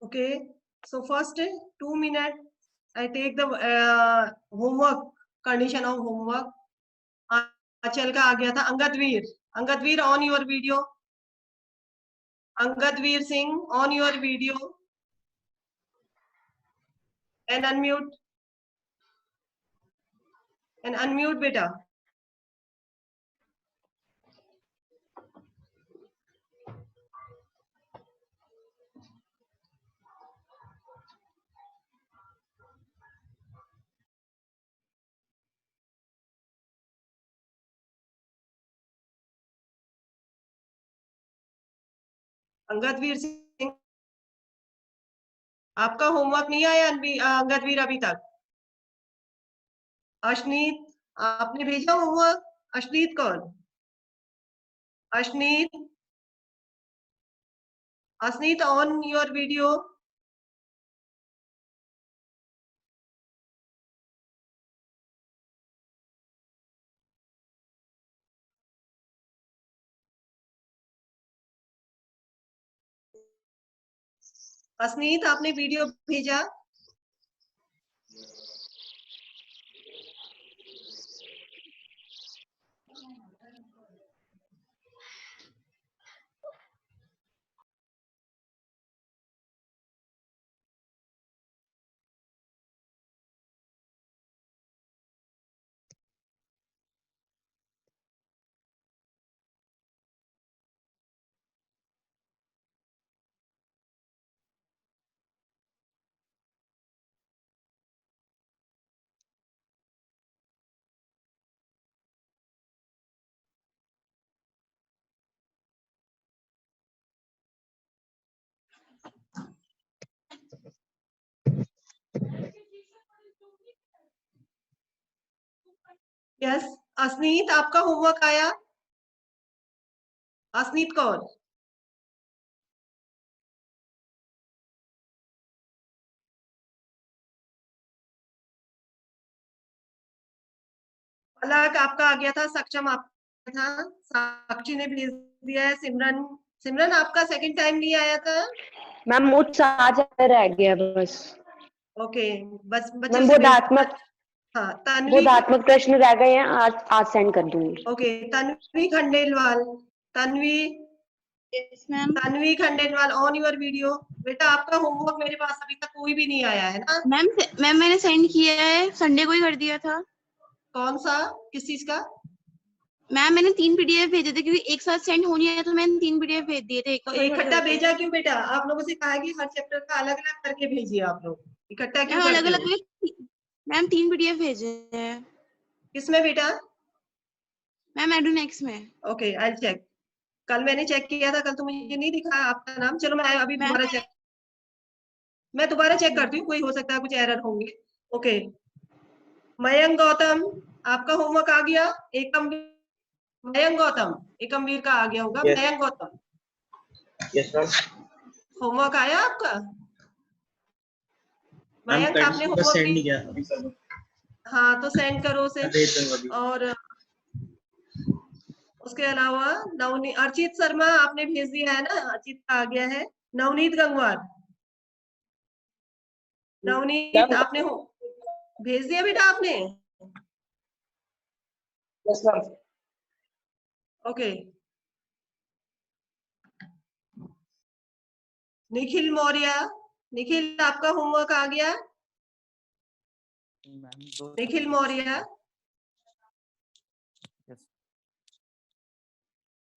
Okay, so first 2 minutes I take the homework, condition of homework. आंचल का आ गया था अंगद वीर on your video. Angad Veer Singh on your video and unmute बेटा. अंगद वीर सिंह, आपका homework नहीं आया अंगद वीर अभी तक? अशनीत, आपने भेजा होमवर्क? अशनीत कौन? अशनीत ऑन योर वीडियो. अशनीत, आपने वीडियो भेजा? यस, अशनीत आपका होमवर्क आया? अशनीत कौन? पलक आपका आ गया था, सक्षम आपका था, साक्षी ने भेज दिया है. सिमरन आपका सेकंड टाइम नहीं आया था? मैम मुझसे आज रह गया बस. ओके, बस मैम बोधात्मक तन्वी प्रश्न रह गए हैं, आज सेंड कर दूंगी. Okay, Tanvi Khandelwal, Yes, ma'am. Tanvi Khandelwal on your video. बेटा आपका होमवर्क मेरे पास अभी तक कोई भी नहीं आया है ना? मैम मैंने सेंड किया है, संडे को ही कर दिया था. कौन सा, किस चीज का? मैम मैंने 3 पीडीएफ भेजे थे, क्योंकि एक साथ सेंड होनी है तो मैंने 3 पीडीएफ भेज दिए थे. तो इकट्ठा भेजा क्यों बेटा? आप लोगों से कहा है कि हर चैप्टर का अलग अलग करके भेजिए. आप लोग इकट्ठा क्यों अलग करते अलग हो? मैम 3 पीडीएफ भेजे हैं. किसमें बेटा? मैम एडुनेक्स में. Okay, I check. कल मैंने चेक किया था, कल तो मुझे नहीं दिखा आपका नाम. चलो मैं अभी दोबारा चेक करती हूँ, कोई हो सकता है कुछ एरर होंगे. ओके, मयंक गौतम आपका होमवर्क आ गया? मयंक गौतम, एकमवीर का आ गया होगा. Yes. Mayank Gautam, yes ma'am. Homework आया आपका? मयंक आपने बस होमवर्क सेंड नहीं किया अभी कर दो. हाँ तो सेंड करो उसे. भेज दूंगा अभी. और उसके अलावा अर्चित शर्मा आपने भेज दिया है ना? अर्चित का आ गया है. नवनीत गंगवार, नवनीत आपने भेज दिया बेटा आपने? Yes ma'am. Okay. Nikhil Maurya, Nikhil आपका होमवर्क आ गया? निखिल मौर्य,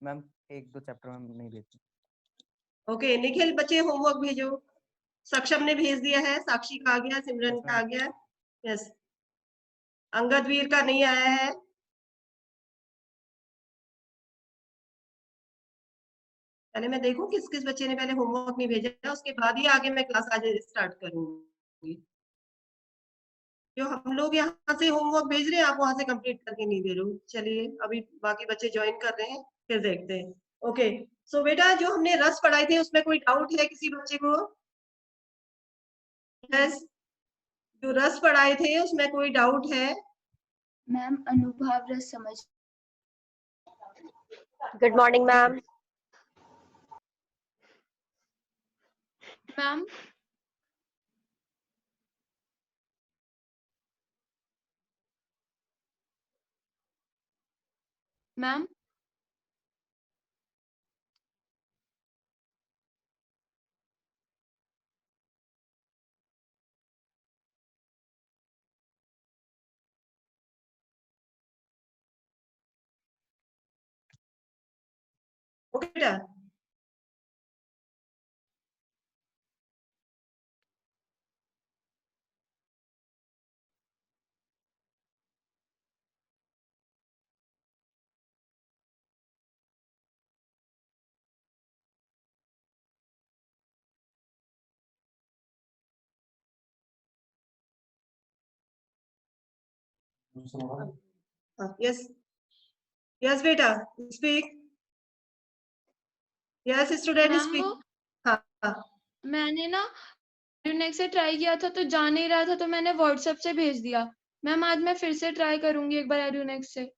मैम 1-2 चैप्टर में नहीं भेजी. ओके निखिल बच्चे होमवर्क भेजो. सक्षम ने भेज दिया है, साक्षी का आ गया, सिमरन का आ गया. यस, अंगद वीर का नहीं आया है. पहले मैं देखूं किस किस बच्चे ने पहले होमवर्क नहीं भेजा, उसके बाद ही आगे मैं क्लास आज स्टार्ट करूंगी. जो हम लोग यहाँ से होमवर्क भेज रहे हैं, आप वहां से कंप्लीट करके नहीं दे रहे हो. चलिए अभी बाकी बच्चे ज्वाइन कर रहे हैं, फिर देखते हैं. ओके, सो बेटा जो हमने रस पढ़ाए थे उसमें कोई डाउट है किसी बच्चे को? यस, जो रस पढ़ाए थे उसमें कोई डाउट है? मैम अनुभव रस समझ. Good morning ma'am. Ma'am ma'am okay बेटा। यस यस बेटा, speak. Yes student ma'am speak. वो हाँ हाँ मैंने ना एड्यूनेक्स से ट्राई किया था तो जा नहीं रहा था, तो मैंने व्हाट्सएप से भेज दिया। मैम आज मैं फिर से ट्राई करूंगी एक बार एड्यूनेक्स से।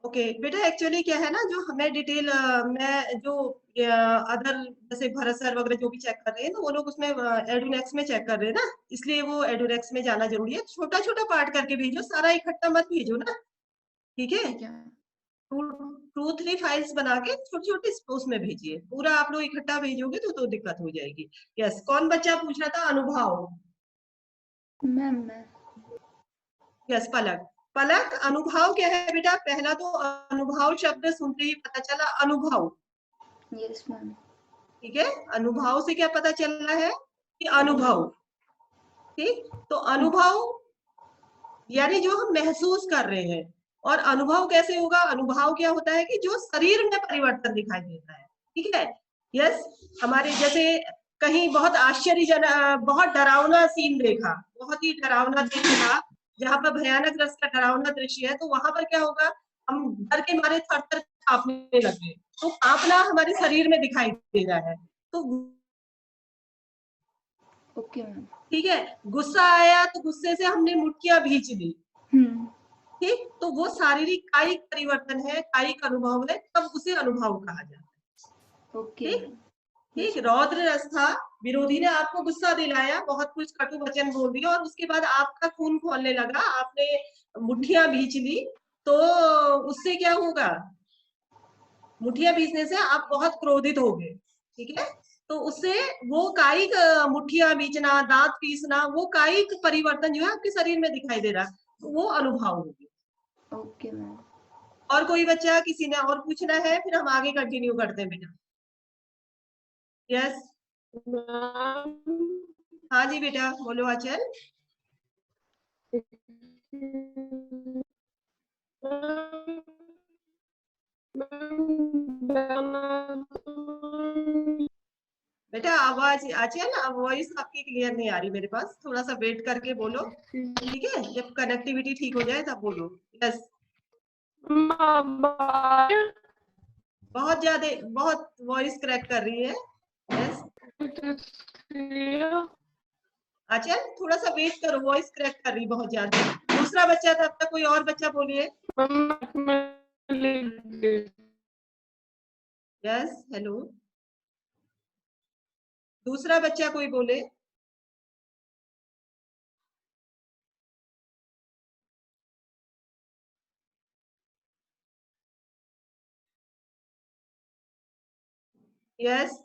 ओके बेटा, एक्चुअली क्या है ना, जो हमें डिटेल मैं जो अदर जैसे भरत सर वगैरह जो भी चेक कर रहे हैं, तो वो लोग उसमें एडुनेक्स में चेक कर रहे हैं ना, इसलिए वो एडुनेक्स में जाना जरूरी है। छोटा छोटा पार्ट करके भेजो, सारा इकट्ठा मत भेजो ना, ठीक है। ठीक है। 2-3 फाइल्स बना के छोटी छोटी उसमें भेजिए, पूरा आप लोग इकट्ठा भेजोगे तो दिक्कत हो जाएगी। यस, कौन बच्चा पूछ रहा था? अनुभव। मैम मैं यस पलक। पलक, अनुभव क्या है बेटा? पहला तो अनुभव शब्द सुनते ही पता चला अनुभव, यस मैम। ठीक है। अनुभव से क्या पता चल रहा है कि अनुभव, ठीक। तो अनुभव यानी जो हम महसूस कर रहे हैं। और अनुभव कैसे होगा? अनुभव क्या होता है कि जो शरीर में परिवर्तन दिखाई देता है, ठीक है। यस, हमारे जैसे कहीं बहुत आश्चर्यजनक, बहुत डरावना सीन देखा, बहुत ही डरावना दृश्य था, जहां पर भयानक रस का डरावना दृश्य है, तो वहां पर क्या होगा, हम डर के मारे थर थर कांपने लगे, तो कांपना हमारे शरीर में दिखाई दे रहा है। तो ओके मैम। ठीक है, गुस्सा आया तो गुस्से से हमने मुट्ठियां भींच ली, ठीक। तो वो शारीरिक कायिक परिवर्तन है, कायिक अनुभव है, तब उसे अनुभव कहा जाता है, ओके ठीक। मैम। ठीक, रौद्र रस था, विरोधी ने आपको गुस्सा दिलाया, बहुत कुछ कटु वचन बोल दिया, और उसके बाद आपका खून खौलने लगा, आपने मुट्ठियां भींच ली, तो उससे क्या होगा? मुट्ठियां भींचने से आप बहुत क्रोधित हो गए, ठीक है। तो उससे वो कायिक मुट्ठियां भींचना, दांत पीसना, वो कायिक परिवर्तन जो है आपके शरीर में दिखाई दे रहा, तो वो अनुभव होगी। Okay ma'am. और कोई बच्चा, किसी ने और पूछना है? फिर हम आगे कंटिन्यू करते हैं बेटा। यस, हाँ जी बेटा, बोलो आचल। बेटा आवाज आचल, वॉइस आपकी क्लियर नहीं आ रही मेरे पास, थोड़ा सा वेट करके बोलो, ठीक है। जब कनेक्टिविटी ठीक हो जाए तब बोलो। यस, बहुत ज्यादा, बहुत वॉइस क्रैक कर रही है। यस आचल, थोड़ा सा वेट करो, वॉइस क्रैक कर रही बहुत ज्यादा। दूसरा बच्चा, तब तक कोई और बच्चा बोलिए। यस, हेलो, दूसरा बच्चा कोई बोले। यस,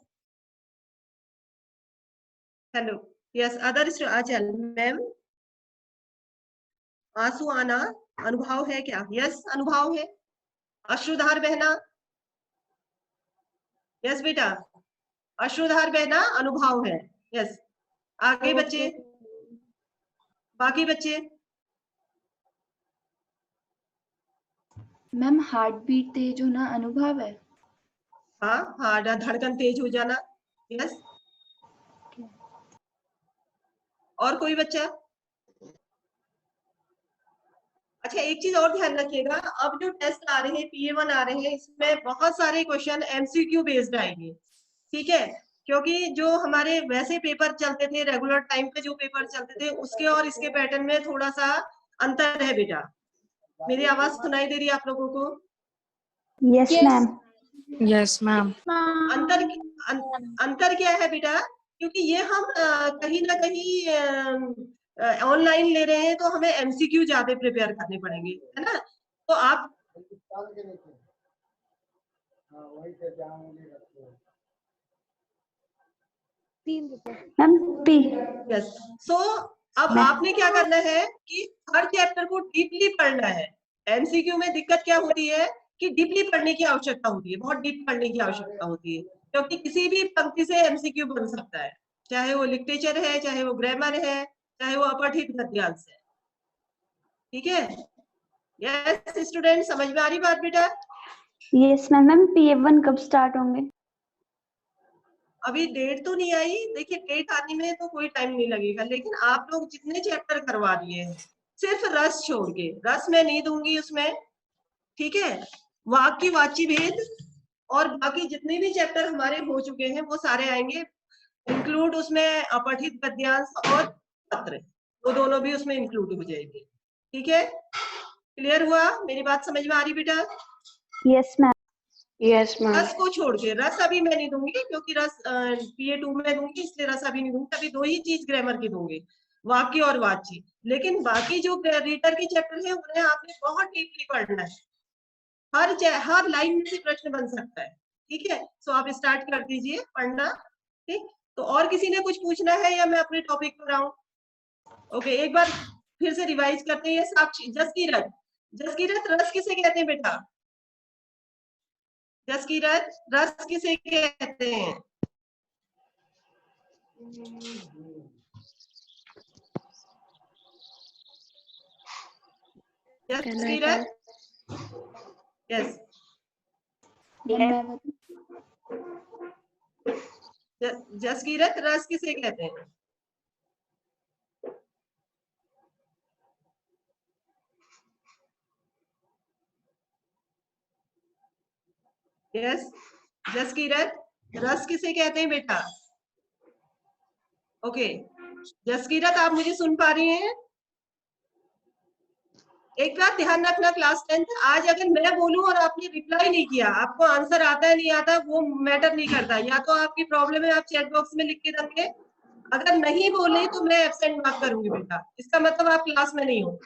हेलो, यस अदर आचल मैम। आंसू आना अनुभव है क्या? यस अनुभव है। अश्रुधार बहना, यस बेटा, अश्रुधार बहना अनुभव है। यस, आगे बच्चे, बाकी बच्चे। मैम हार्ट बीट तेज होना अनुभव है। हाँ हाँ, धड़कन तेज हो जाना। यस, और कोई बच्चा? अच्छा, एक चीज और ध्यान रखिएगा, अब जो टेस्ट आ रहे हैं, PA1 आ रहे हैं, इसमें बहुत सारे क्वेश्चन MCQ बेस्ड आएंगे, ठीक है। क्योंकि जो हमारे वैसे पेपर चलते थे, रेगुलर टाइम पे जो पेपर चलते थे, उसके और इसके पैटर्न में थोड़ा सा अंतर है बेटा। मेरी आवाज सुनाई दे रही है आप लोगों को? Yes ma'am. Yes ma'am. अंतर अंतर क्या है बेटा? क्योंकि ये हम कहीं ना कहीं ऑनलाइन ले रहे हैं, तो हमें MCQ ज्यादा प्रिपेयर करने पड़ेंगे, है ना। तो आप मैम पी। यस। सो अब मैं- आपने क्या करना है कि हर चैप्टर को डीपली पढ़ना है। एमसीक्यू में दिक्कत क्या होती है कि डीपली पढ़ने की आवश्यकता होती है, बहुत डीप पढ़ने की आवश्यकता होती है, क्योंकि किसी भी पंक्ति से एमसीक्यू बन सकता है, चाहे वो लिटरेचर है, चाहे वो ग्रामर है, चाहे वो अपठित गद्यांश है। ठीक है? यस स्टूडेंट, समझ में आ रही बात बेटा? Yes ma'am. मैम PF1 कब स्टार्ट होंगे? अभी डेट तो नहीं आई, देखिए डेट आने में तो कोई टाइम नहीं लगेगा, लेकिन आप लोग जितने चैप्टर करवा दिए हैं, सिर्फ रस छोड़ के, रस मैं नहीं दूंगी उसमें, ठीक है? वाक्य वाची भेद और बाकी जितने भी चैप्टर हमारे हो चुके हैं वो सारे आएंगे, इंक्लूड उसमें अपठित गद्यांश और पत्र, वो दोनों भी उसमें इंक्लूड हो जाएंगे। ठीक है? क्लियर हुआ? मेरी बात समझ में आ रही बेटा? Yes ma'am. Yes, ma'am. रस को छोड़ के, रस अभी मैं नहीं दूंगी क्योंकि रस PA2 में दूंगी, इसलिए रस अभी नहीं दूंगी। अभी दो ही चीज ग्रामर की दूंगी, वाक्य और वाची। लेकिन बाकी जो रीडर की चैप्टर है उन्हें आपने बहुत डीपली पढ़ना है, हर लाइन में से प्रश्न बन सकता है। ठीक है? सो आप स्टार्ट कर दीजिए पढ़ना। ठीक, तो और किसी ने कुछ पूछना है या मैं अपने टॉपिक पर आऊं? ओके, एक बार फिर से रिवाइज करते हैं। साक्षी, जसकीरत, जसकीरत रस किसे कहते हैं बेटा? जसकीरत रस किसे कहते हैं? जसकीरत, यस, जसकीरत रस किसे कहते हैं? यस, जसकीरत रस किसे कहते हैं बेटा? ओके, जसकीरत आप मुझे सुन पा रही हैं? एक बात ध्यान रखना क्लास 10th, आज अगर मैं बोलूं और आपने रिप्लाई नहीं किया, आपको आंसर आता है नहीं आता वो मैटर नहीं करता, या तो आपकी प्रॉब्लम है आप चैट बॉक्स में लिख के रखिए, अगर नहीं बोले तो मैं एब्सेंट मार्क करूंगी बेटा, इसका मतलब आप क्लास में नहीं हो।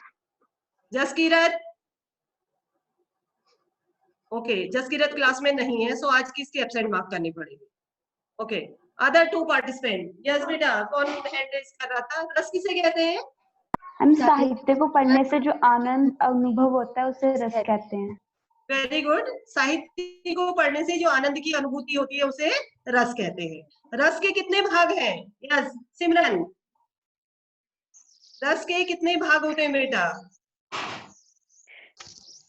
जसकीरत, ओके, जसकीरत क्लास में नहीं है, सो आज किसकी एब्सेंट मार्क करनी पड़ेगी? Okay, other two participant. Yes बेटा, कौन हैंड रेज कर रहा था? रस किसे कहते हैं? हम साहित्य को पढ़ने से जो आनंद अनुभव होता है उसे रस कहते हैं। वेरी गुड, साहित्य को पढ़ने से जो आनंद की अनुभूति होती है उसे रस कहते हैं। रस के कितने भाग हैं? यस सिमरन, रस के कितने भाग होते हैं बेटा?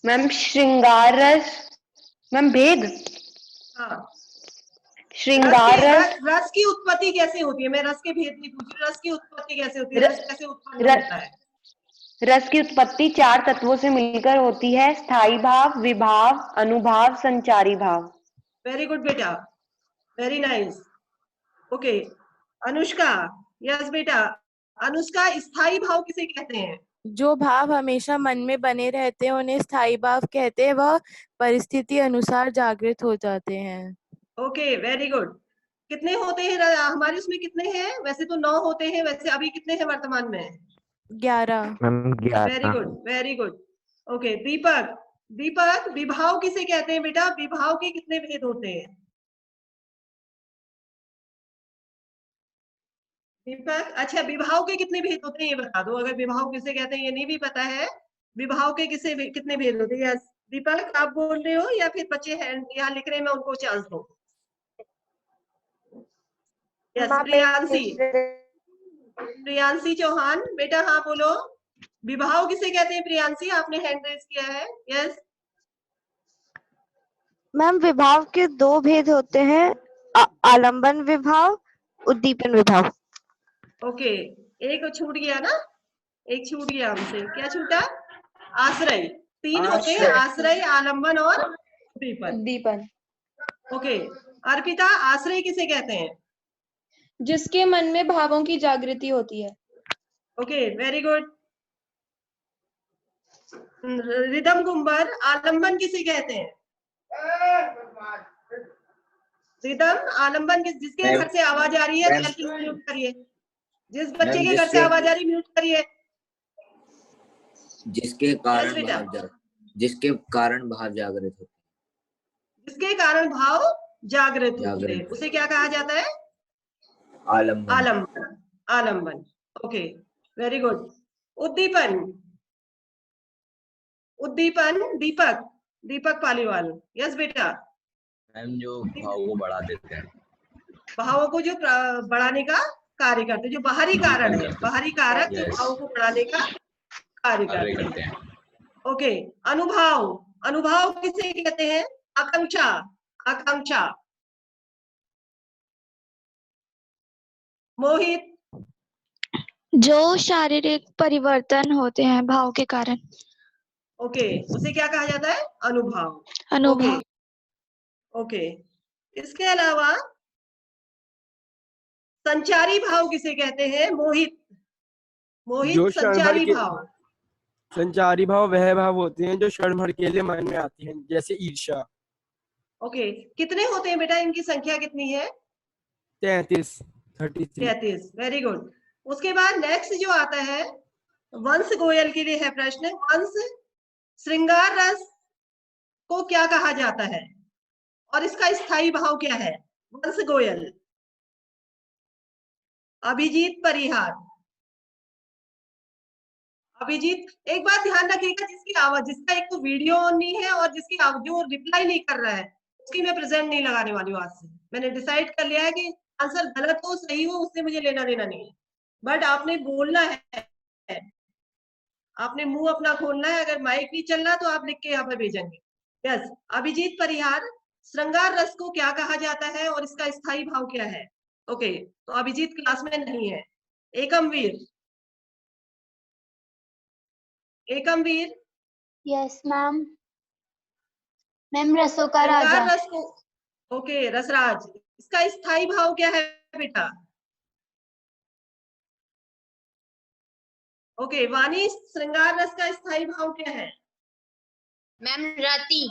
मैम श्रृंगार रस, मैम भेद, हाँ, श्रृंगार रस, रस की उत्पत्ति कैसे होती है? मैं रस के भेद नहीं पूछ रही, रस की उत्पत्ति कैसे होती है? रस कैसे उत्पन्न होता है? रस की उत्पत्ति 4 तत्वों से मिलकर होती है, स्थायी भाव, विभाव, अनुभाव, संचारी भाव। वेरी गुड बेटा, very nice. Okay, Anushka, yes बेटा, अनुष्का स्थायी भाव किसे कहते हैं? जो भाव हमेशा मन में बने रहते हैं उन्हें स्थायी भाव कहते हैं, वह परिस्थिति अनुसार जागृत हो जाते हैं। Okay, very good. कितने होते हैं हमारे उसमें? कितने हैं? वैसे तो 9 होते हैं, वैसे अभी कितने हैं वर्तमान में? 11। Ma'am very good, very good. Okay, Deepak, Deepak विभाव किसे कहते हैं बेटा? विभाव के कितने भेद होते हैं? दीपक, अच्छा विभाव के कितने भेद होते हैं ये बता दो, अगर विभाव किसे कहते हैं ये नहीं भी पता है, विभाव के कितने भेद होते हैं? यस दीपक, आप बोल रहे हो या फिर बच्चे हैं यहाँ लिख रहे हैं, मैं उनको चांस दो। यस प्रियांशी, प्रियांशी चौहान बेटा, हाँ बोलो, विभाव किसे कहते हैं? प्रियांशी आपने हैंड रेज किया है। यस मैम विभाव के 2 भेद होते हैं, आलंबन विभाव, उद्दीपन विभाव। ओके, एक छूट गया ना, एक छूट गया हमसे, क्या छूटा? आश्रय। 3 होते हैं, आश्रय, आलंबन और उद्दीपन। ओके, अर्पिता आश्रय किसे कहते हैं? जिसके मन में भावों की जागृति होती है। Okay, very good. Rhythm Gumber आलंबन किसे कहते हैं? रिदम आलंबन जिसके घर से आवाज आ रही है म्यूट करिए, जिस बच्चे के घर से आवाज आ रही है म्यूट करिए। जिसके कारण भाव जागृत होते हैं। जिसके कारण भाव जागृत होते हैं, उसे क्या कहा जाता है? आलम्बन। आलम्बन। आलम्बन। Okay, very good. उद्दीपन। उद्दीपन, दीपक, दीपक पालीवाल। यस बेटा। मैम जो भाव को बढ़ा देते हैं। भावों को जो बढ़ाने का कार्य करते हैं, जो बाहरी कारण है, बाहरी कारक जो भावों को बढ़ाने का कार्य करते हैं। ओके, अनुभाव। अनुभाव किसे कहते हैं? आकांक्षा। आकांक्षा। मोहित। जो शारीरिक परिवर्तन होते हैं भाव के कारण। ओके, उसे क्या कहा जाता है? अनुभाव। अनुभाव। ओके, इसके अलावा संचारी भाव किसे कहते हैं? मोहित। मोहित, संचारी भाव। संचारी भाव वह भाव होते हैं जो क्षण भर के लिए मन में आते हैं, जैसे ईर्ष्या। ओके, कितने होते हैं बेटा? इनकी संख्या कितनी है? 33। 33। Very good. उसके बाद नेक्स्ट जो आता है, वंश गोयल के लिए है प्रश्न। वंश श्रृंगार रस को क्या कहा जाता है और इसका स्थायी भाव क्या है? वंश गोयल। अभिजीत परिहार। अभिजीत, एक बात ध्यान रखिएगा, जिसकी आवाज, जिसका एक तो वीडियो ऑन नहीं है और जिसकी जो रिप्लाई नहीं कर रहा है, उसकी मैं प्रेजेंट नहीं लगाने वाली हूँ। आज से मैंने डिसाइड कर लिया है कि आंसर गलत हो सही हो उससे मुझे लेना देना नहीं है, बट आपने बोलना है, आपने मुंह अपना खोलना है। अगर माइक नहीं चल रहा तो आप लिख के यहाँ पर भेजेंगे। यस, अभिजीत परिहार, श्रृंगार रस को क्या कहा जाता है और इसका स्थायी भाव क्या है? ओके, तो अभिजीत क्लास में नहीं है। एकमवीर। एकमवीर। Yes ma'am. मैम रसों का राजा। रस को, ओके, रसराज, इसका स्थायी भाव क्या है बेटा? ओके, वाणी, श्रृंगार रस का स्थायी भाव क्या है? मैम रति।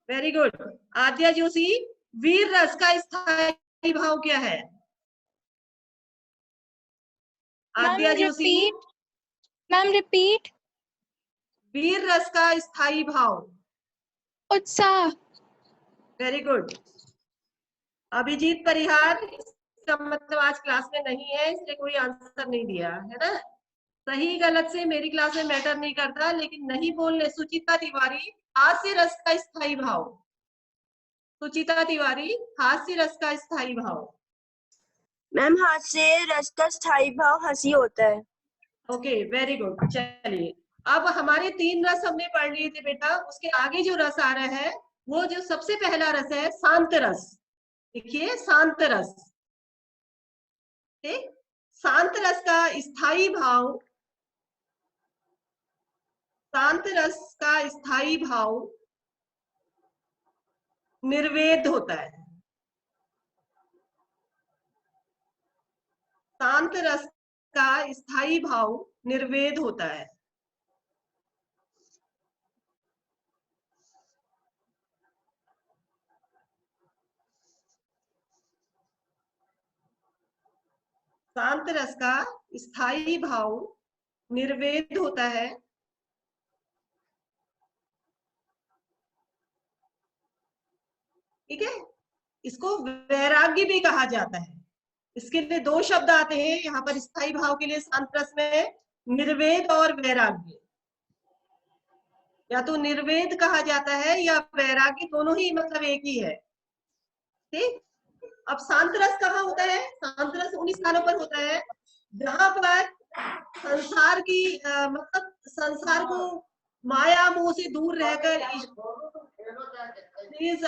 Very good. आद्या जोशी, वीर रस का स्थायी भाव क्या है? आद्या जोशी। Ma'am repeat. वीर रस का स्थायी भाव? उत्साह। Very good. अभिजीत परिहार, इसका मतलब आज क्लास में नहीं है इसलिए कोई आंसर नहीं दिया है ना। सही गलत से मेरी क्लास में मैटर नहीं करता, लेकिन नहीं बोलने। सुचिता तिवारी, हास्य रस का स्थायी भाव। सुचिता तिवारी, हास्य रस का स्थायी भाव। मैम हास्य रस का स्थायी भाव हंसी होता है। Okay, very good. चलिए, अब हमारे 3 रस हमने पढ़ लिए थे बेटा। उसके आगे जो रस आ रहा है, वो जो सबसे पहला रस है शांत रस। देखिए, शांत रस। ठीक, शांत रस का स्थायी भाव, शांत रस का स्थायी भाव निर्वेद होता है। शांत रस का स्थायी भाव निर्वेद होता है। शांत रस का स्थायी भाव निर्वेद होता है। ठीक है, इसको वैराग्य भी कहा जाता है। इसके लिए 2 शब्द आते हैं यहाँ पर स्थायी भाव के लिए शांत रस में, निर्वेद और वैराग्य। या तो निर्वेद कहा जाता है या वैराग्य, दोनों ही मतलब एक ही है। ठीक, अब शांत रस कहाँ होता है? शांत रस उन स्थानों पर होता है जहां पर संसार की मतलब संसार को माया मोह से दूर रहकर। प्लीज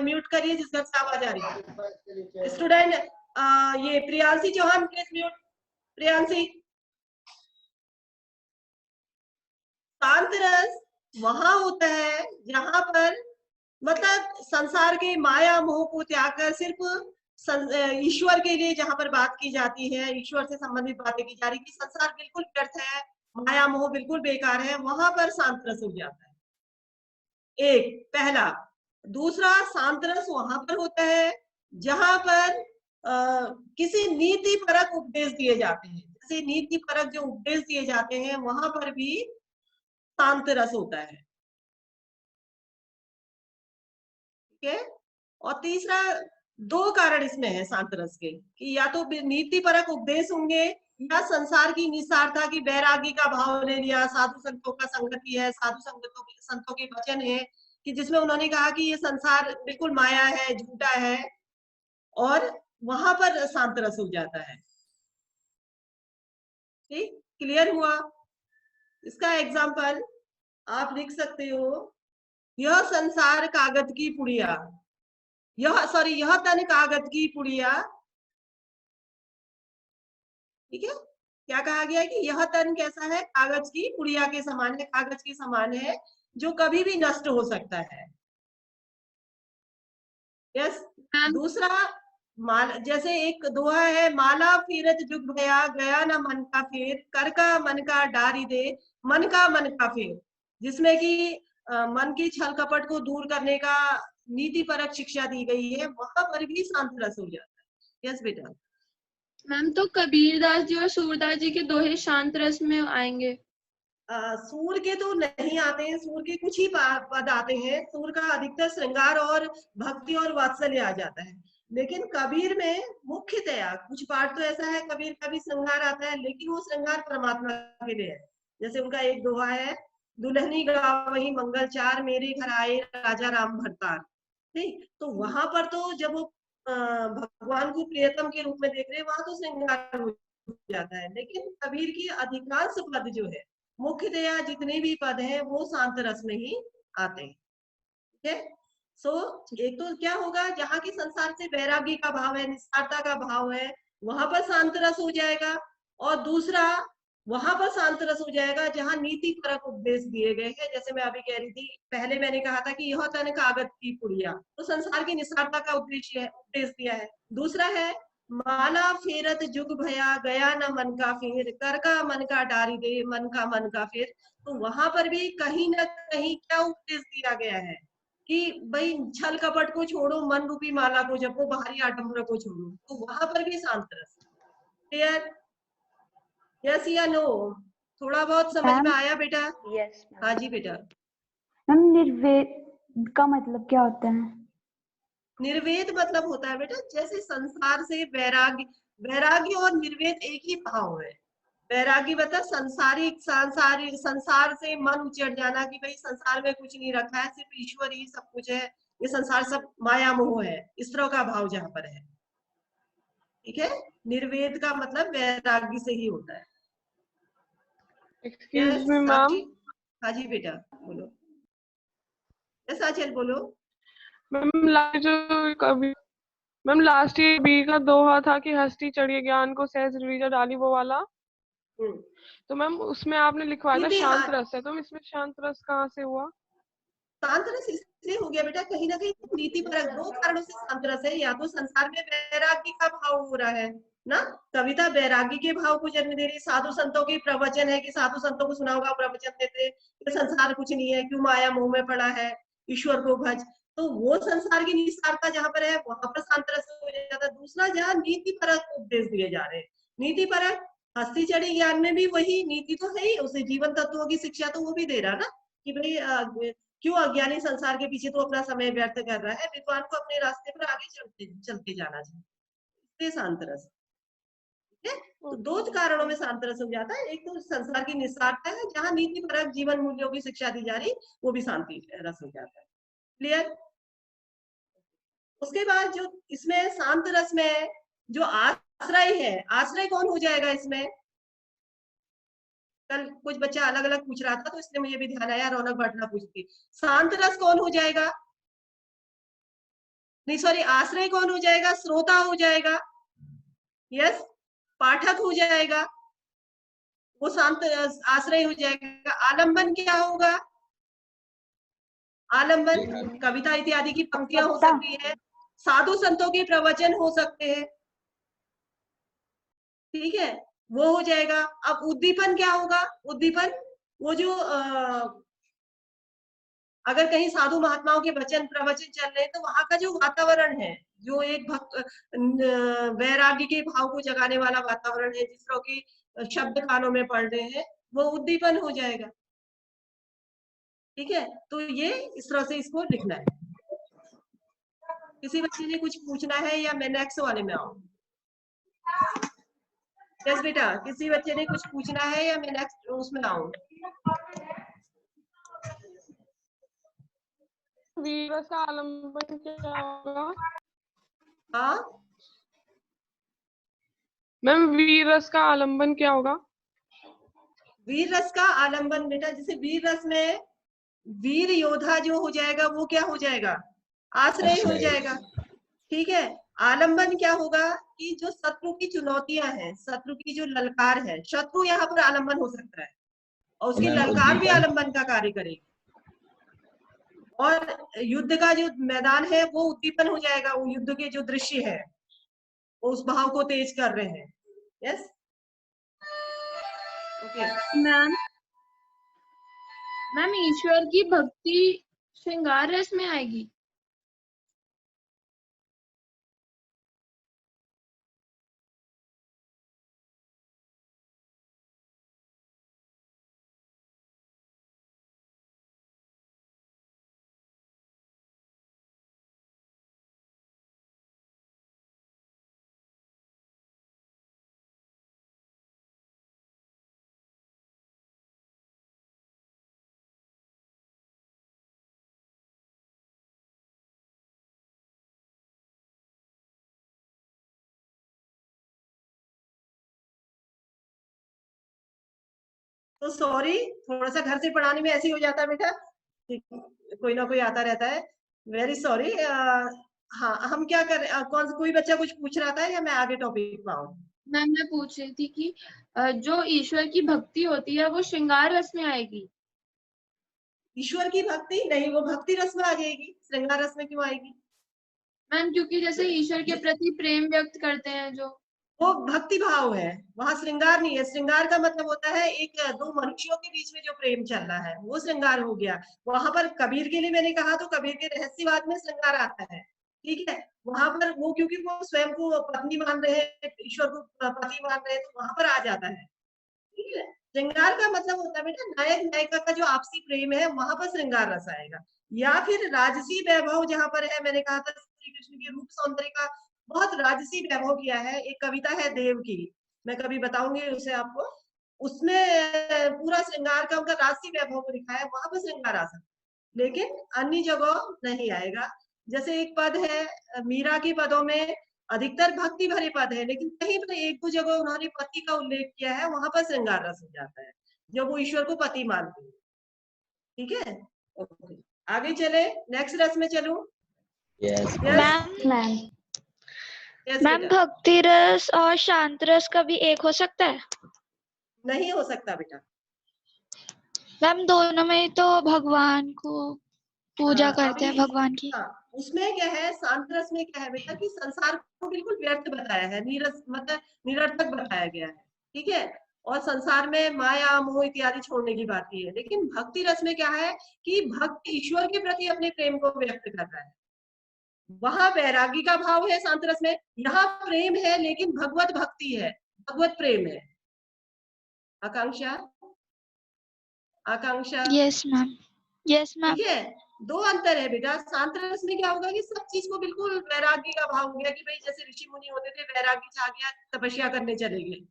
म्यूट करिए जिस घर से आवाज आ रही है। स्टूडेंट ये प्रियांशी चौहान, प्लीज म्यूट। प्रियांशी। शांत रस वहां होता है जहां पर मतलब संसार के माया मोह को त्याग कर सिर्फ ईश्वर के लिए जहां पर बात की जाती है, ईश्वर से संबंधित बातें की जा रही है, संसार बिल्कुल व्यर्थ है, माया मोह बिल्कुल बेकार है, वहां पर शांत रस हो जाता है। एक पहला। दूसरा, शांत रस वहां पर होता है जहां पर किसी नीति परक उपदेश दिए जाते हैं। जैसे नीति परक जो उपदेश दिए जाते हैं वहां पर भी शांत रस होता है। ठीक है। और तीसरा, दो कारण इसमें है शांत रस के, कि या तो नीति परक उपदेश होंगे या संसार की निस्सारता की वैरागी का भाव ले लिया। साधु संतों का संगति है, साधु संतों के वचन है कि जिसमें उन्होंने कहा कि ये संसार बिल्कुल माया है, झूठा है, और वहां पर शांत रस हो जाता है। ठीक, क्लियर हुआ? इसका एग्जाम्पल आप लिख सकते हो, यह संसार कागज की पुड़िया, यह तन कागज की पुड़िया। ठीक है, क्या कहा गया है कि यह तन कैसा है? कागज की पुड़िया के समान है, कागज के समान है, जो कभी भी नष्ट हो सकता है। यस। दूसरा, जैसे एक दोहा है, माला फेरत जुग भया, गया न मन का फेर, कर का मन का डारी दे, मन का फेर, जिसमें कि मन की छल कपट को दूर करने का नीति परक शिक्षा दी गई है, वहां पर भी शांत रस हो जाता है। यस बेटा। मैम, तो कबीरदास जी और सूरदास जी के दोहे शांत रस में आएंगे? सूर के तो नहीं आते हैं, सूर के कुछ ही पद आते हैं। सूर का अधिकतर श्रृंगार और भक्ति और वात्सल्य आ जाता है, लेकिन कबीर में मुख्यतया कुछ पाठ तो ऐसा है कबीर का भी श्रृंगार आता है, लेकिन वो श्रृंगार परमात्मा के लिए है। जैसे उनका एक दोहा है, दुल्हनी गावही मंगल चार, मेरे घर आए राजा राम भरतार। ठीक, तो वहां पर तो जब वो भगवान को प्रियतम के रूप में देख रहे हैं, वहां तो श्रृंगार हो जाता है। लेकिन कबीर की अधिकांश पद जो है, मुख्यतया जितने भी पद हैं, वो शांत रस में ही आते हैं। ठीक है। सो एक तो क्या होगा, जहाँ की संसार से वैरागी का भाव है, निस्सारता का भाव है, वहां पर शांत रस हो जाएगा। और दूसरा, वहां पर शांत रस हो जाएगा जहाँ नीति परक उपदेश दिए गए हैं। जैसे मैं अभी कह रही थी, पहले मैंने कहा था कि यह तन कागज की पुड़िया, तो संसार की निस्सारता का उपदेश दिया है। दूसरा है, माला फेरत जुग भया, गया न मन का फेर, कर का मन का डारी दे, मन का फेर। तो वहां पर भी कहीं ना कहीं क्या उपदेश दिया गया है कि भाई छल कपट को छोड़ो, मन रूपी माला को जपो, बाहरी आडंबर को छोड़ो। तो वहां पर भी शांत रस। क्लियर? यस या नो? थोड़ा बहुत समझ में आया बेटा? यस। हाँ जी बेटा। मैम, निर्वेद का मतलब क्या होता है? निर्वेद मतलब होता है बेटा, जैसे संसार से वैराग्य। वैराग्य और निर्वेद एक ही भाव है। वैराग्य मतलब संसार से मन उचट जाना, कि भाई संसार में कुछ नहीं रखा है, सिर्फ ईश्वर ही सब कुछ है, ये संसार सब माया मोह है, इस तरह का भाव जहाँ पर है। ठीक है, निर्वेद का मतलब वैराग्य से ही होता है। Excuse me ma'am. हाँ जी बेटा, बोलो। यस आंचल, बोलो। मैम लास्ट ईयर बी का दोहा था कि हस्ती चढ़ी ज्ञान को सहज रीजा डाली, वो वाला। तो मैम उसमें आपने लिखवाया था शांत रस है, तो इसमें शांत रस कहाँ से हुआ? शांत रस इसलिए हो गया बेटा, कहीं ना कहीं नीति परक। दो कारणों से शांत रस है, या तो संसार में वैराग्य का भाव हो रहा है ना, कविता वैराग्य के भाव को जन्म दे रही। साधु संतों के प्रवचन है कि साधु संतों को सुना होगा, प्रवचन देते ये संसार कुछ नहीं है, क्यों माया मोह में पड़ा है, ईश्वर को भज। तो वो संसार की निस्सारता जहाँ पर है, वहां पर शांत रस हो जाता है। दूसरा, जहाँ नीति परक उपदेश दिए जा रहे हैं, नीति परक हस्ती चढ़ी ज्ञान में भी वही नीति तो है ही, उसे जीवन तत्वों की शिक्षा तो वो भी दे रहा ना, कि भाई क्यों अज्ञानी संसार के पीछे तो अपना समय व्यर्थ कर रहा है, विद्वान को अपने रास्ते पर आगे चलते जाना चाहिए। इसलिए शांत रस। ठीक है, तो दो कारणों में शांत रस हो जाता है। एक तो संसार की निस्सारता है, जहाँ नीति परक जीवन मूल्यों की शिक्षा दी जा रही, वो भी शांति रस हो जाता है। क्लियर? उसके बाद जो इसमें शांत रस में जो आश्रय है, आश्रय कौन हो जाएगा इसमें? कल कुछ बच्चा अलग अलग पूछ रहा था, तो इसलिए मुझे भी ध्यान आया, रौनक भटना पूछती। शांत रस कौन हो जाएगा? नहीं सॉरी, आश्रय कौन हो जाएगा? श्रोता हो जाएगा। यस, पाठक हो जाएगा, वो शांत आश्रय हो जाएगा। आलंबन क्या होगा? आलंबन कविता इत्यादि की पंक्तियां हो सकती है, साधु संतों के प्रवचन हो सकते हैं। ठीक है, वो हो जाएगा। अब उद्दीपन क्या होगा? उद्दीपन वो जो अगर कहीं साधु महात्माओं के वचन प्रवचन चल रहे हैं, तो वहां का जो वातावरण है, जो एक वैराग्य के भाव को जगाने वाला वातावरण है, जिस तरह की शब्द कानों में पड़ रहे हैं, वो उद्दीपन हो जाएगा। ठीक है, तो ये इस तरह से इसको लिखना है। किसी बच्चे ने कुछ पूछना है या मैं नेक्स्ट वाले में आऊं? यस बेटा, किसी बच्चे ने कुछ पूछना है या मैं नेक्स्ट उसमें आऊं? वीर रस का आलम्बन क्या होगा? हाँ मैम वीर रस का आलम्बन क्या होगा? वीर रस का आलम्बन बेटा, जैसे वीर रस में वीर योद्धा जो हो जाएगा वो क्या हो जाएगा? आश्रय हो जाएगा। ठीक है, आलम्बन क्या होगा कि जो शत्रु की चुनौतियां हैं, शत्रु की जो ललकार है, शत्रु यहाँ पर आलम्बन हो सकता है और उसकी ललकार भी आलम्बन का कार्य करेगी। और युद्ध का जो मैदान है वो उद्दीपन हो जाएगा, वो युद्ध के जो दृश्य है वो उस भाव को तेज कर रहे हैं। यस ओके मैम ईश्वर की भक्ति श्रृंगार रस में आएगी? तो सॉरी, थोड़ा सा घर से पढ़ाने में ऐसे ही हो जाता है बेटा, कोई ना कोई आता रहता है, वेरी सॉरी। हाँ हम क्या कर रहे, कोई बच्चा कुछ पूछ रहा था या मैं आगे टॉपिक पे आऊं? मैम मैं पूछ रही थी कि जो ईश्वर की भक्ति होती है वो श्रृंगार रस में आएगी? ईश्वर की भक्ति नहीं, वो भक्ति रस में आ जाएगी, श्रृंगार रस में क्यों आएगी? मैम क्योंकि जैसे ईश्वर के प्रति प्रेम व्यक्त करते हैं जो, वो भक्ति भाव है, वहां श्रृंगार नहीं है। श्रृंगार का मतलब होता है एक दो मनुष्यों के बीच में जो प्रेम चल रहा है वो श्रृंगार हो गया। वहां पर कबीर के लिए मैंने कहा तो कबीर के रहस्यवाद में श्रृंगार आता है। ठीक है, वहां पर वो क्योंकि वो स्वयं को पत्नी मान रहे हैं, ईश्वर को पति मान रहे हैं, तो वहां पर आ जाता है। ठीक है, श्रृंगार का मतलब होता है बेटा नायक नायिका का जो आपसी प्रेम है, वहां पर श्रृंगार रस आएगा। या फिर राजसी वैभव जहां पर है, मैंने कहा था श्री कृष्ण के रूप सौंदर्य का बहुत राजसी वैभव किया है। एक कविता है देव की, मैं कभी बताऊंगी उसे आपको, उसमें पूरा श्रृंगार का उनका राजसी वैभव को दिखाया है, वहां पर श्रृंगार आ सकता है, लेकिन अन्य जगह नहीं आएगा। जैसे एक पद है मीरा के पदों में अधिकतर भक्ति भरे पद है, लेकिन कहीं पर एक दो जगह उन्होंने पति का उल्लेख किया है, वहां पर श्रृंगार रस हो जाता है जब वो ईश्वर को पति मानते हैं। ठीक है, ओके आगे चले, नेक्स्ट रस में चलूं। मैम भक्ति रस और शांत रस कभी एक हो सकता है? नहीं हो सकता बेटा। मैम दोनों में तो भगवान को पूजा करते हैं, भगवान की। उसमें क्या है, शांत रस में क्या है बेटा कि संसार को बिल्कुल व्यर्थ बताया है, नीरस मतलब निरर्थक बताया गया है। ठीक है, और संसार में माया मोह इत्यादि छोड़ने की बात की है। लेकिन भक्ति रस में क्या है कि भक्त ईश्वर के प्रति अपने प्रेम को व्यक्त कर रहा है, वहां वैरागी का भाव है शांत रस में। यहाँ प्रेम है लेकिन भगवत भक्ति है, भगवत प्रेम है। आकांक्षा, आकांक्षा यस मैम, यस मैम। ठीक है, दो अंतर है बेटा। शांत रस में क्या होगा कि सब चीज को बिल्कुल वैरागी का भाव हो गया कि भाई जैसे ऋषि मुनि होते थे, वैरागी छा गया, तपस्या करने चले गए।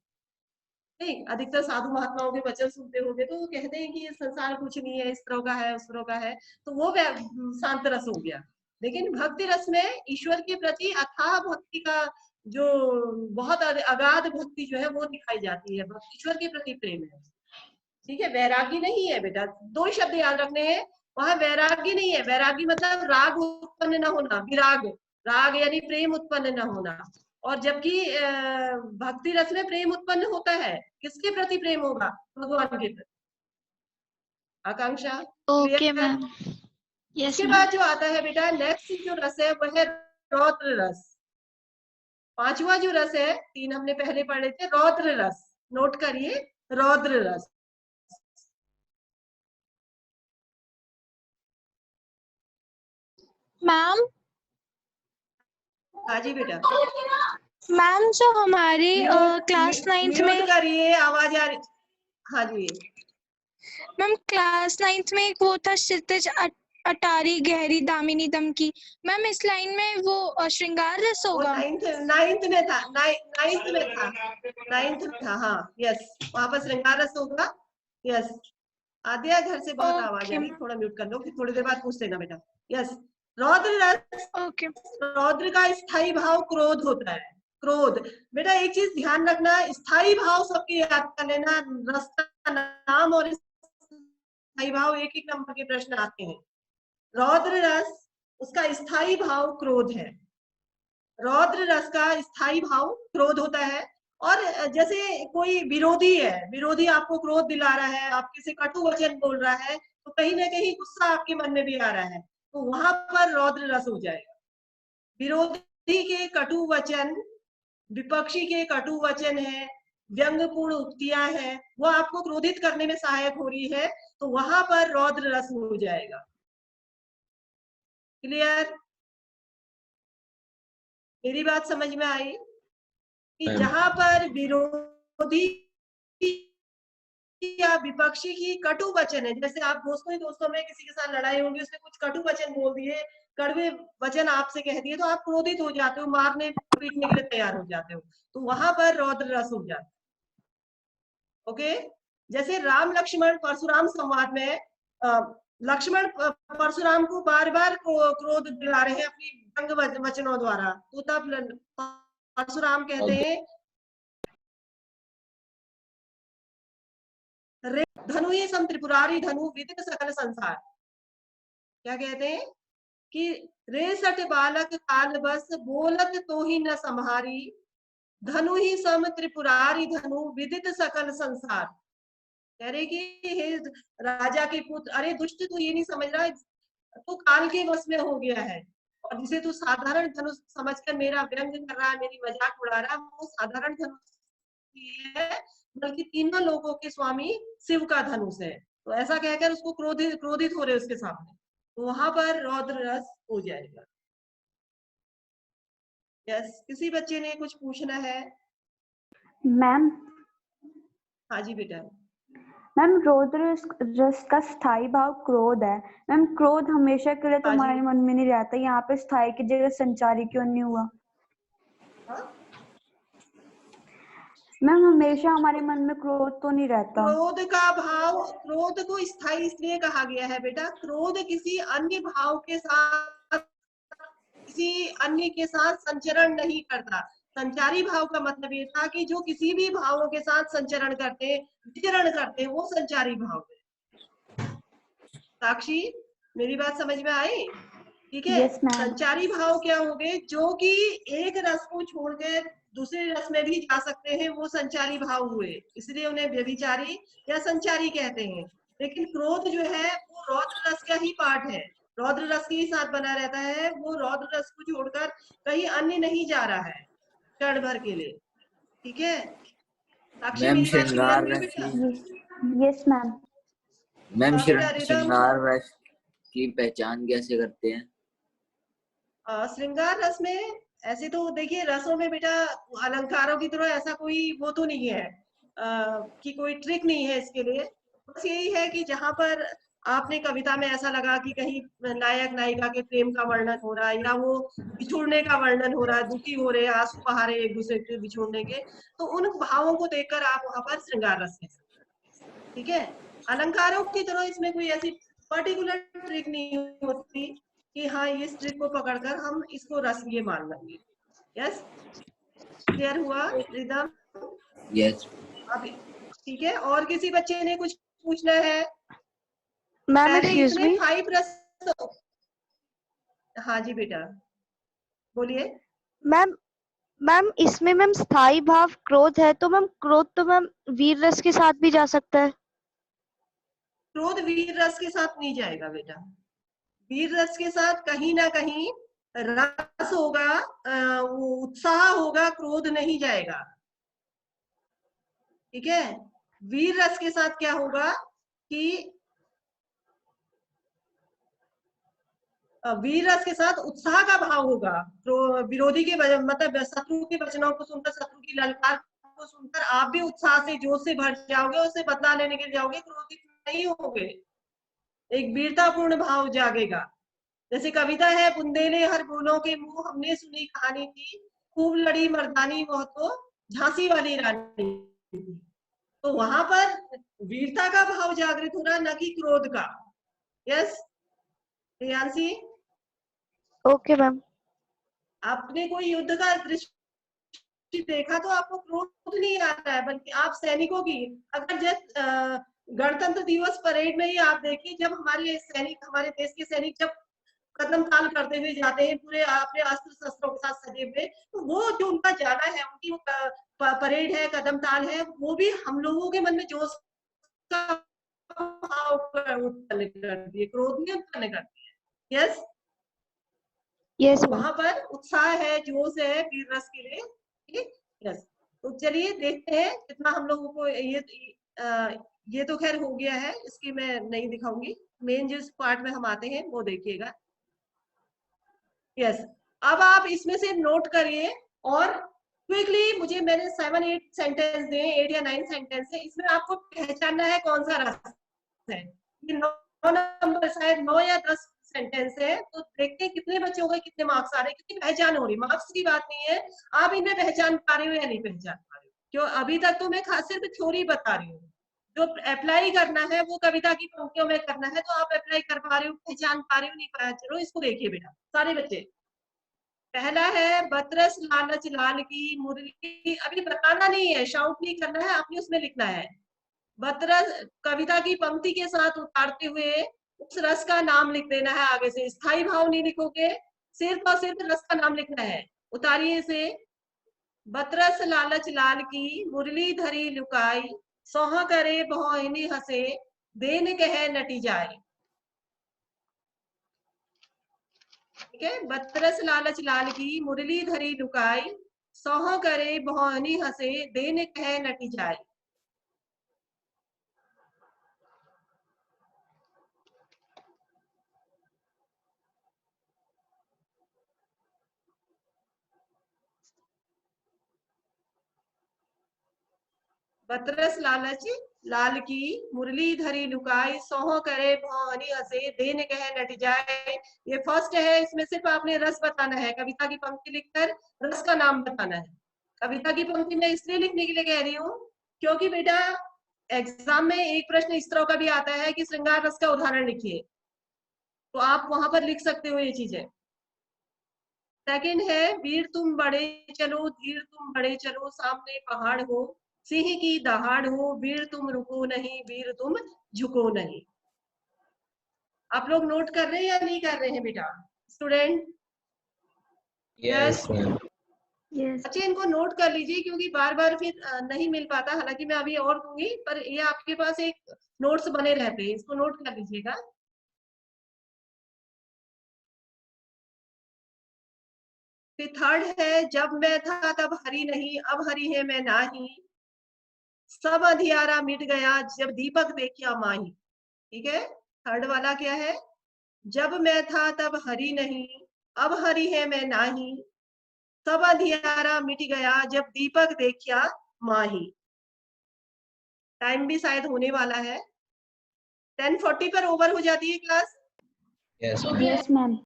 नहीं, अधिकतर साधु महात्माओं के वचन सुनते होंगे तो वो कहते हैं कि ये संसार कुछ नहीं है, इस तरह का है, उस तरह का है, तो वो शांत रस हो गया। लेकिन भक्ति रस में ईश्वर के प्रति अथाह भक्ति का जो बहुत अगाध भक्ति जो है वो दिखाई जाती है, ईश्वर के प्रति प्रेम है। ठीक है, वैरागी नहीं है बेटा, दो शब्द याद रखने हैं, वहां वैरागी नहीं है। वैरागी मतलब राग उत्पन्न न होना, विराग, राग यानी प्रेम उत्पन्न न होना। और जबकि भक्ति रस में प्रेम उत्पन्न होता है, किसके प्रति प्रेम होगा? भगवान के प्रति। आकांक्षा, ओके मैम। इसके बाद जो आता है बेटा नेक्स्ट जो रस है वह है रौद्र रस। पांचवा जो रस है, तीन हमने पहले पढ़े थे, रौद्र रस, नोट करिए, रौद्र रस। मैम, हाँ जी बेटा। मैम जो हमारी क्लास 9th में, करिए, आवाज आ रही। हाँ जी मैम क्लास 9th में एक वो था क्षितिज अटारी गहरी दामिनी दम की। मैम इस लाइन में वो श्रृंगार रस होगा। नाइन्थ में था, नाइन्थ में था। हाँ यस, वहां पर श्रृंगार रस होगा। यस, आद्या घर से बहुत आवाज आ रही, थोड़ा म्यूट कर लो, फिर थोड़ी देर बाद पूछ लेना बेटा। यस, रौद्र रस, रौद्र का स्थायी भाव क्रोध होता है। क्रोध बेटा एक चीज ध्यान रखना, स्थायी भाव सबके याद कर लेना, रस का नाम और स्थायी भाव एक एक नंबर के प्रश्न आते हैं। रौद्र रस, उसका स्थायी भाव क्रोध है। रौद्र रस का स्थायी भाव क्रोध होता है। और जैसे कोई विरोधी है, विरोधी आपको क्रोध दिला रहा है, आपके से कटु वचन बोल रहा है, तो कहीं ना कहीं गुस्सा आपके मन में भी आ रहा है, तो वहां पर रौद्र रस हो जाएगा। विरोधी के कटु वचन, विपक्षी के कटु वचन है, व्यंग्यपूर्ण उक्तियां हैं, वो आपको क्रोधित करने में सहायक हो रही है, तो वहां पर रौद्र रस हो जाएगा। क्लियर? मेरी बात समझ में आई कि जहां पर विरोधी या विपक्षी की कटु वचन है, जैसे आप दोस्तों ही दोस्तों में किसी के साथ लड़ाई होगी, उसने कुछ कटु वचन बोल दिए, कड़वे वचन आपसे कह दिए, तो आप क्रोधित हो जाते हो, मारने पीटने के लिए तैयार हो जाते हो, तो वहां पर रौद्र रस हो जाता है। ओके, जैसे राम लक्ष्मण परशुराम संवाद में लक्ष्मण परशुराम को बार बार क्रोध दिला रहे हैं अपनी व्यंग्य वचनों द्वारा, तो तब परशुराम कहते हैं रे धनु ही सम त्रिपुरारी धनु विदित सकल संसार। क्या कहते हैं कि रे सट बालक काल बस बोलत तो ही न संहारी, धनु ही सम त्रिपुरारी धनु विदित सकल संसार। कह रहे कि हे राजा के पुत्र, अरे दुष्ट तू ये नहीं समझ रहा, तो काल के वश में हो गया है, और जिसे तू साधारण धनुष समझकर मेरा व्यंग कर रहा है, मेरी मजाक उड़ा रहा है, वो साधारण धनुष है, बल्कि तीनों लोगों के स्वामी शिव का धनुष है। तो ऐसा कहकर उसको क्रोधित हो रहे उसके सामने, तो वहां पर रौद्र रस हो जाएगा। यस, किसी बच्चे ने कुछ पूछना है? मैम। हाँ जी बेटा। मैम रौद्र रस का स्थायी भाव क्रोध है। मैम क्रोध हमेशा के लिए तो हमारे मन में नहीं रहता, यहाँ पे स्थायी की जगह संचारी क्यों नहीं हुआ? मैम हमेशा हमारे मन में क्रोध तो नहीं रहता। क्रोध का भाव, क्रोध को स्थायी इसलिए कहा गया है बेटा, क्रोध किसी अन्य भाव के साथ, किसी अन्य के साथ संचरण नहीं करता। संचारी भाव का मतलब ये था कि जो किसी भी भावों के साथ संचरण करते, विचरण करते, वो संचारी भाव है। साक्षी, मेरी बात समझ में आई? ठीक है। yes, संचारी भाव क्या हो गए? जो कि एक रस को छोड़कर दूसरे रस में भी जा सकते हैं, वो संचारी भाव हुए, इसलिए उन्हें व्यभिचारी या संचारी कहते हैं। लेकिन क्रोध जो है वो रौद्र रस का ही पार्ट है, रौद्र रस के ही साथ बना रहता है, वो रौद्र रस को छोड़कर कहीं अन्य नहीं जा रहा है क्षण भर के लिए। ठीक है मैम, श्रृंगार रस यस मैम। मैम श्रृंगार रस की पहचान कैसे करते हैं? श्रृंगार रस में ऐसे तो देखिए, रसों में बेटा अलंकारों की तरह ऐसा कोई वो तो नहीं है कि कोई ट्रिक नहीं है इसके लिए। बस यही है कि जहां पर आपने कविता में ऐसा लगा कि कहीं नायक नायिका के प्रेम का वर्णन हो रहा है, या वो बिछुड़ने का वर्णन हो रहा है, दुखी हो रहे हैं, आंसू बहा रहे एक दूसरे के बिछुड़ने के, तो उन भावों को देखकर आप वहां पर श्रृंगार रस कह सकते हैं। ठीक है, अलंकारों की तरह इसमें कोई ऐसी पर्टिकुलर ट्रिक नहीं होती कि हाँ इस ट्रिक को पकड़कर हम इसको रस ये मान लेंगे। यस, क्लियर हुआ रिदम? यस। अभी ठीक है, और किसी बच्चे ने कुछ पूछना है? Ma'am excuse me. 5 रस। हाँ जी बेटा बोलिए। मैम इसमें मैम स्थायी भाव क्रोध है, तो मैम क्रोध तो मैम वीर रस के साथ भी जा सकता है। क्रोध वीर रस के साथ नहीं जाएगा बेटा, वीर रस के साथ कहीं ना कहीं रस होगा, वो उत्साह होगा, क्रोध नहीं जाएगा। ठीक है, वीर रस के साथ क्या होगा कि वीर रस के साथ उत्साह का भाव होगा, तो विरोधी के मतलब शत्रु के वचनों को सुनकर, शत्रु की ललकार को सुनकर आप भी उत्साह से जोश से भर जाओगे, उससे बदला लेने के लिए जाओगे, क्रोधित नहीं होगे। एक वीरतापूर्ण भाव जागेगा। जैसे कविता है, बुंदेले हर बोलों के मुंह, हमने सुनी कहानी थी, खूब लड़ी मर्दानी वह तो झांसी वाली रानी थी। तो वहां पर वीरता का भाव जागृत हो रहा, न कि क्रोध का। यस प्रियांशी? Okay ma'am. आपने कोई युद्ध का दृश्य देखा तो आपको क्रोध नहीं आ रहा है, बल्कि आप सैनिकों की, अगर जब गणतंत्र दिवस परेड में ही आप देखिए, जब हमारे सैनिक, हमारे देश के सैनिक जब कदम ताल करते हुए जाते हैं पूरे अपने अस्त्र शस्त्रों के साथ सजे हुए, तो वो जो उनका जाना है, उनकी परेड है, कदम ताल है, वो भी हम लोगों के मन में जोश का भाव उत्पन्न करती है, क्रोध नहीं उत्पन्न करती है। यस यस वहां पर उत्साह है, जोश है वीर रस के लिए। ठीक, यस। तो चलिए देखते हैं कितना हम लोगों को ये तो खैर हो गया है, इसकी मैं नहीं दिखाऊंगी। मेन जिस पार्ट में हम आते हैं वो देखिएगा। यस अब आप इसमें से नोट करिए और क्विकली मुझे, मैंने 7-8 सेंटेंस दिए, 8 या 9 सेंटेंस है, इसमें आपको पहचानना है कौन सा रस है। ये 9 नंबर, शायद 9 या 10 सेंटेंस है, तो देखते हैं कितने बच्चों को कितने मार्क्स आ रहे हैं, कितनी पहचान हो रही। मार्क्स की बात नहीं है, आप इनमें पहचान पा रहे हो या नहीं पहचान पा रहे हो। क्यों अभी तक तो मैं खास सिर्फ थ्योरी बता रही हूँ, जो अप्लाई करना है वो कविता की पंक्तियों में करना है, तो आप अप्लाई कर पा रहे हो, पहचान पा रहे हो, नहीं पा रहे हो। इसको देखिए बेटा सारे बच्चे। पहला है बतरस लालच लाल की मुरली, अभी बताना नहीं है, शाउट नहीं करना है, आपने उसमें लिखना है। बतरस कविता की पंक्ति के साथ उतारते हुए उस रस का नाम लिख देना है आगे से, स्थायी भाव नहीं लिखोगे, सिर्फ और सिर्फ रस का नाम लिखना है। उतारिए इसे। बतरस लालच लाल की मुरली धरी लुकाई, सोहा करे बहुनी हंसे, देन कहे नटी जाए। ठीक है, बतरस लालच लाल की मुरली धरी लुकाई, सोहा करे बहुनी हंसे, देन कहे नटी जाए। बतरस लालच लाल की मुरली धरी लुकाई, सोहो करे भौनी हंसे, देन कहे नट जाए। ये फर्स्ट है, इसमें सिर्फ आपने रस बताना है, कविता की पंक्ति लिखकर रस का नाम बताना है। कविता की पंक्ति मैं इसलिए लिखने के लिए कह रही हूँ क्योंकि बेटा एग्जाम में एक प्रश्न इस तरह का भी आता है कि श्रृंगार रस का उदाहरण लिखिए, तो आप वहां पर लिख सकते हो ये चीजें। सेकंड है वीर तुम बड़े चलो, धीर तुम बड़े चलो, सामने पहाड़ हो, सिंह की दहाड़ हो, वीर तुम रुको नहीं, वीर तुम झुको नहीं। आप लोग नोट कर रहे हैं या नहीं कर रहे हैं बेटा स्टूडेंट? यस अच्छा इनको नोट कर लीजिए क्योंकि बार बार फिर नहीं मिल पाता, हालांकि मैं अभी और दूंगी, पर ये आपके पास एक नोट्स बने रहते हैं, इसको नोट कर लीजिएगा। फिर थर्ड है जब मैं था तब हरी नहीं, अब हरी है मैं नाही, सब अंधियारा मिट गया जब दीपक देखिया माही। ठीक है, थर्ड वाला क्या है? जब मैं था तब हरी नहीं, अब हरी है मैं नाही, सब अंधियारा मिट गया जब दीपक देखिया माही। टाइम भी शायद होने वाला है, 10:40 पर ओवर हो जाती है क्लास। Yes ma'am.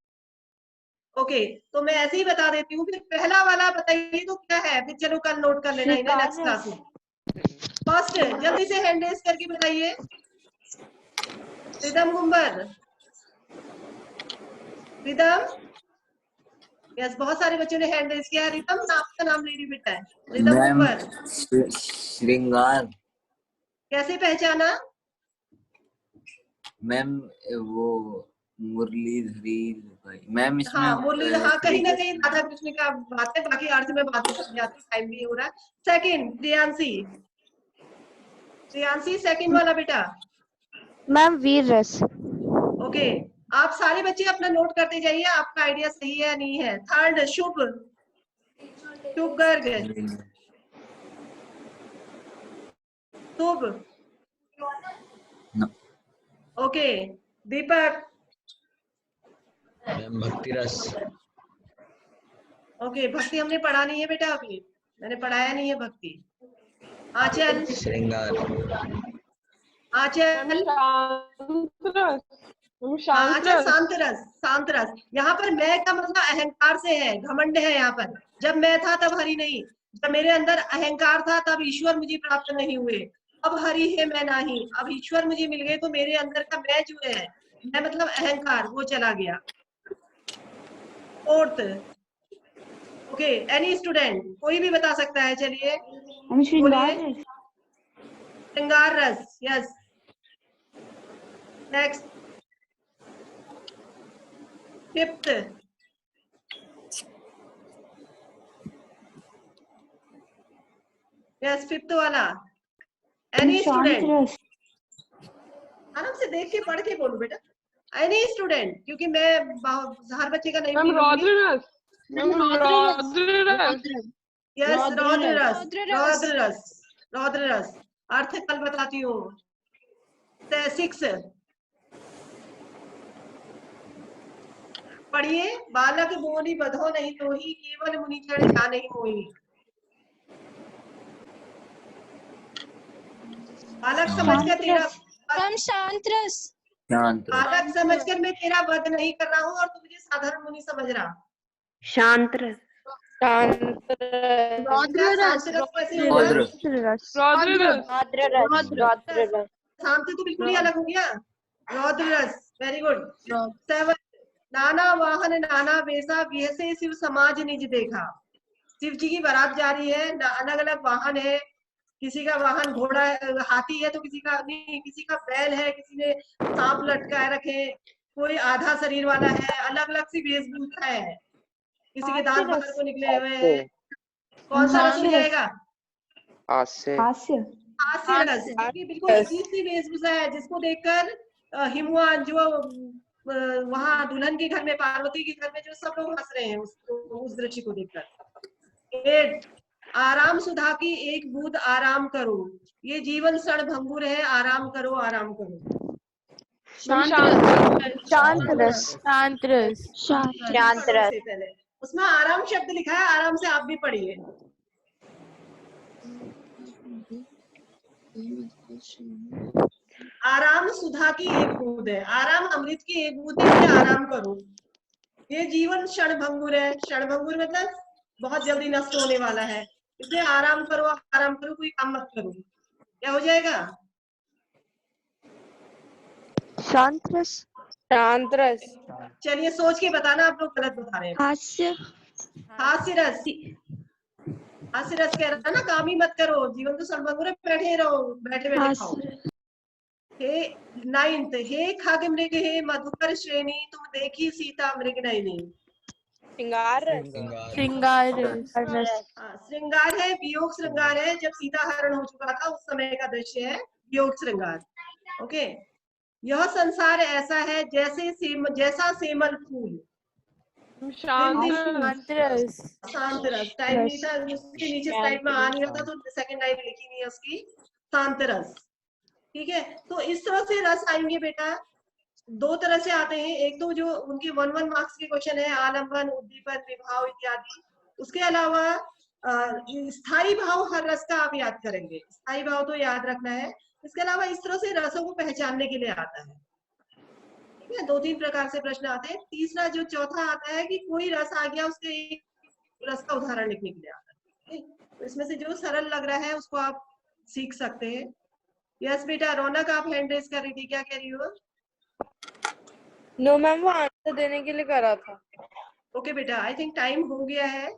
ओके, तो मैं ऐसे ही बता देती हूँ। फिर पहला वाला बताइए तो क्या है, फिर चलो कल नोट कर लेना इन्हें नेक्स्ट क्लास में। फर्स्ट जल्दी से हैंड रेज करके बताइए। रिदम गुंबर, रिदम, यस बहुत सारे बच्चों ने हैंड रेज किया। रिदम आपका नाम नहीं रिपीट है। रिदम गुंबर, श्रृंगार कैसे पहचाना? मैम वो मुरलीधरी मैम इसमें हाँ मुरली, हाँ कहीं ना कहीं राधा कृष्ण का बात है, बाकी अर्थ में बातें समझ आती, टाइम भी हो रहा है। सेकंड प्रियांशी, प्रियांशी सेकंड वाला बेटा। मैम वीर रस। ओके, आप सारे बच्चे अपना नोट करते जाइए, आपका आइडिया सही है या नहीं है। थर्ड शुभ, शुभ गर्ग, शुभ, ओके दीपक, भक्ति रस। ओके भक्ति हमने पढ़ा नहीं है बेटा, अभी मैंने पढ़ाया नहीं है भक्ति। आंचल, श्रृंगार, आंचल, शांत अच्छा, रस। शांत रस, शांत रस। यहाँ पर मैं का मतलब अहंकार से है, घमंड है। यहाँ पर जब मैं था तब हरि नहीं, जब मेरे अंदर अहंकार था तब ईश्वर मुझे प्राप्त नहीं हुए। अब हरि है मैं नहीं, अब ईश्वर मुझे मिल गए तो मेरे अंदर का मैं जो है, मैं मतलब अहंकार, वो चला गया। फोर्थ, ओके, एनी स्टूडेंट, कोई भी बता सकता है, चलिए बोलिए। श्रृंगार रस, yes. Next, fifth, yes, fifth वाला, एनी स्टूडेंट। आराम से देख के पढ़ के बोलो बेटा, एनी स्टूडेंट, क्योंकि मैं हर बच्चे का नहीं रौद्र रस। यस, रौद्र रस, रौद्र रस, रौद्र रस। अर्थ कल बताती हूँ। 6, पढ़िए। बालक बोली बधो नहीं तोही, केवल मुनि चढ़ जा नहीं मोही। बालक समझकर तेरा, शांत रस। बालक समझकर मैं तेरा वध नहीं कर रहा हूँ और तू मुझे साधारण मुनि समझ रहा। शांत रस। शांत तो बिल्कुल ही अलग हो गया। रौद्र रस, वेरी गुड। 7, नाना वाहन नाना वेशा, विहसे शिव समाज निज देखा। शिव जी की बारात जा रही है, अलग अलग वाहन है। किसी का वाहन घोड़ा हाथी है, तो किसी का नहीं, किसी का बैल है, किसी ने सांप लटकाए रखे, कोई आधा शरीर वाला है, अलग अलग सी वेशभूषा है। किसी के दांत बाहर को निकले हुए हैं। कौन सा रस हो जाएगा? हास्य। हास्य रस, क्योंकि बिल्कुल अजीब सी वेशभूषा है, जिसको देखकर हिमवान जो वहां दुल्हन के घर में, पार्वती के घर में जो सब लोग हंस रहे हैं उस दृश्य को देखकर। 8, आराम सुधा की एक बूंद आराम करो, ये जीवन क्षण भंगुर है, आराम करो, आराम करो। शांत रस। उसमें आराम शब्द लिखा है, आराम से आप भी पढ़िए। आराम सुधा की एक बूंद है, आराम अमृत की एक बूंद है, आराम करो। ये जीवन क्षण भंगुर है, क्षण भंगुर मतलब बहुत जल्दी नष्ट होने वाला है, इसलिए आराम करो, आराम करो, कोई काम मत करो। क्या हो जाएगा? शांत रस। शांत रस। चलिए सोच के बताना, आप लोग गलत बता रहे हैं। हास्य। हास्य रस, हास्य रस कह रहा ना, काम ही मत करो, जीवन तो क्षण भंगुर है, बैठे रहो, बैठे बैठे खाओ। हे 9th, हे खग मृग हे मधुकर श्रेणी, तुम देखी सीता मृग नयनी। श्रृंगार श्रृंगार है, वियोग श्रृंगार है, जब सीता हरण हो चुका था उस समय का दृश्य है वियोग श्रृंगार। ओके, यह संसार ऐसा है जैसा सेमल फूल। शांत रस। शांत रस, टाइम नहीं था, उसके नीचे स्लाइड में आ नहीं रहा था, तो सेकंड लाइन लिखी नहीं है उसकी, शांत रस। ठीक है, तो इस तरह से रस आएंगे बेटा, 2 तरह से आते हैं। एक तो जो उनके 1 मार्क्स के क्वेश्चन है, आलम्बन, उद्दीपन, विभाव इत्यादि। उसके अलावा स्थायी भाव हर रस का आप याद करेंगे, स्थायी भाव तो याद रखना है। इसके अलावा इस तरह से रसों को पहचानने के लिए आता है। ठीक है, 2-3 प्रकार से प्रश्न आते हैं। तीसरा जो चौथा आता है कि कोई रस आ गया, उसके एक रस का उदाहरण लिखने के लिए आता है। तो इसमें से जो सरल लग रहा है उसको आप सीख सकते हैं। यस बेटा, रौनक आप हैंड रेज कर रही थी, क्या कह रही हो? नो मैम, वो आंसर देने के लिए करा था। ओके बेटा, आई थिंक टाइम हो गया है।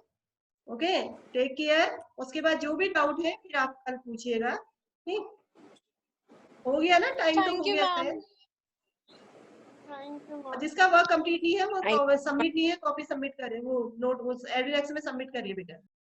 Okay, take care. उसके बाद जो भी डाउट है फिर आप कल पूछिएगा। ठीक हो गया ना, टाइम तो हो गया है। जिसका वर्क कंप्लीट नहीं है वो सबमिट नहीं है, कॉपी सबमिट करें, वो नोट वो एडिडेक्स में सबमिट करिए बेटा।